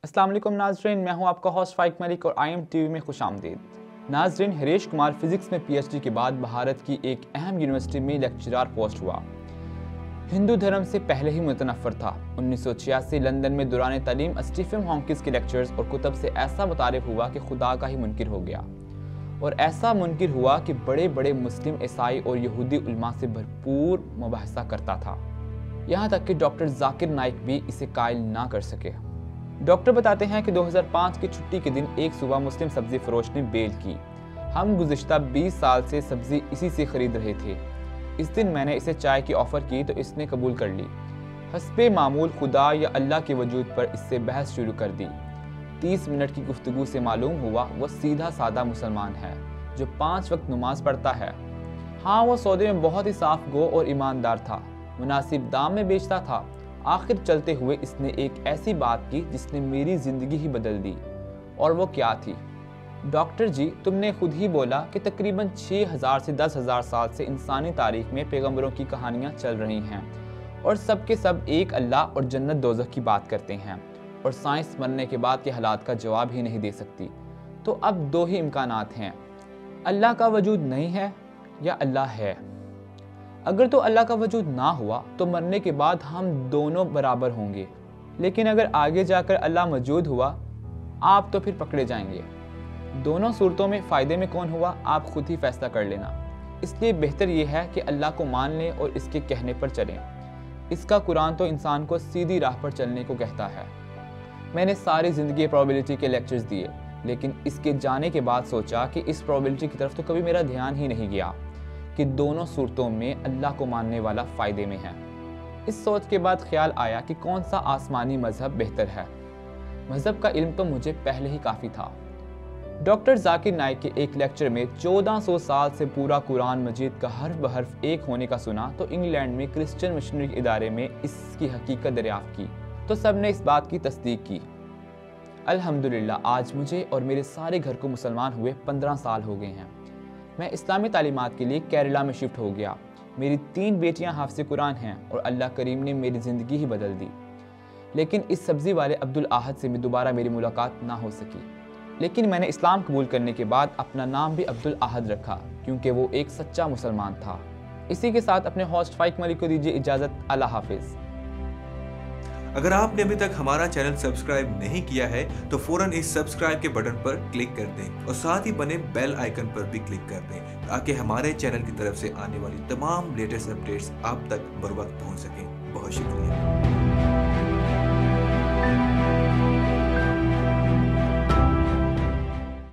अस्सलाम वालेकुम नाजरीन, मैं हूं आपका होस्ट फाइक मलिक और IM TV में खुश आमदीद। नाजरीन, हरीश कुमार फिजिक्स में PhD के बाद भारत की एक अहम यूनिवर्सिटी में लेक्चरार पोस्ट हुआ। हिंदू धर्म से पहले ही मुतनफ़र था। 1986 लंदन में दौरान तालीम स्टीफन हॉकिंस के लेक्चर्स और कुतब से ऐसा मुतारिफ हुआ कि खुदा का ही मुनकिर हो गया, और ऐसा मुनकिर हुआ कि बड़े बड़े मुस्लिम, ईसाई और यहूदी उलमा से भरपूर मुबाहसा करता था। यहाँ तक कि डॉक्टर जाकिर नाइक भी इसे कायल ना कर सके। डॉक्टर बताते हैं कि 2005 की छुट्टी के दिन एक सुबह मुस्लिम सब्जी फरोश ने बेल की। हम गुज़िश्ता 20 साल से सब्जी इसी से खरीद रहे थे। इस दिन मैंने इसे चाय की ऑफ़र की तो इसने कबूल कर ली। हस्बे मामूल खुदा या अल्लाह के वजूद पर इससे बहस शुरू कर दी। 30 मिनट की गुफ्तगू से मालूम हुआ वो सीधा सादा मुसलमान है जो 5 वक्त नमाज पढ़ता है। हाँ, वो सौदे में बहुत ही साफ गो और ईमानदार था, मुनासिब दाम में बेचता था। आखिर चलते हुए इसने एक ऐसी बात की जिसने मेरी ज़िंदगी ही बदल दी। और वो क्या थी? डॉक्टर जी, तुमने खुद ही बोला कि तकरीबन 6000 से 10,000 साल से इंसानी तारीख में पैगंबरों की कहानियाँ चल रही हैं और सब के सब एक अल्लाह और जन्नत दोज़ख की बात करते हैं, और साइंस मरने के बाद के हालात का जवाब ही नहीं दे सकती। तो अब दो ही इम्कानात हैं, अल्लाह का वजूद नहीं है या अल्लाह है। अगर तो अल्लाह का वजूद ना हुआ तो मरने के बाद हम दोनों बराबर होंगे, लेकिन अगर आगे जाकर अल्लाह मौजूद हुआ आप तो फिर पकड़े जाएंगे। दोनों सूरतों में फ़ायदे में कौन हुआ आप खुद ही फैसला कर लेना। इसलिए बेहतर ये है कि अल्लाह को मान लें और इसके कहने पर चलें। इसका कुरान तो इंसान को सीधी राह पर चलने को कहता है। मैंने सारी ज़िंदगी प्रोबेबिलिटी के लेक्चर्स दिए, लेकिन इसके जाने के बाद सोचा कि इस प्रोबेबिलिटी की तरफ तो कभी मेरा ध्यान ही नहीं गया कि दोनों सूरतों में अल्लाह को मानने वाला फ़ायदे में है। इस सोच के बाद ख्याल आया कि कौन सा आसमानी मज़हब बेहतर है। मज़हब का इल्म तो मुझे पहले ही काफ़ी था। डॉक्टर जाकिर नाइक के एक लेक्चर में 1400 साल से पूरा कुरान मजीद का हर्फ बहर्फ एक होने का सुना तो इंग्लैंड में क्रिश्चियन मिशनरी इदारे में इसकी हकीकत दरियाफ्त की तो सब ने इस बात की तस्दीक की। अल्हम्दुलिल्लाह आज मुझे और मेरे सारे घर को मुसलमान हुए 15 साल हो गए हैं। मैं इस्लामी तालीमात के लिए केरला में शिफ्ट हो गया। मेरी 3 बेटियां हाफ़िज़ कुरान हैं और अल्लाह करीम ने मेरी ज़िंदगी ही बदल दी। लेकिन इस सब्ज़ी वाले अब्दुल आहद से दोबारा मेरी मुलाकात ना हो सकी। लेकिन मैंने इस्लाम कबूल करने के बाद अपना नाम भी अब्दुल आहद रखा क्योंकि वो एक सच्चा मुसलमान था। इसी के साथ अपने होस्ट फाइक मलिक को दीजिए इजाज़त। अल्लाह हाफिज़। अगर आपने अभी तक हमारा चैनल सब्सक्राइब नहीं किया है तो फौरन इस सब्सक्राइब के बटन पर क्लिक कर दें और साथ ही बने बेल आइकन पर भी क्लिक कर दें ताकि हमारे चैनल की तरफ से आने वाली तमाम लेटेस्ट अपडेट्स आप तक बर वक्त पहुंच सकें। बहुत शुक्रिया।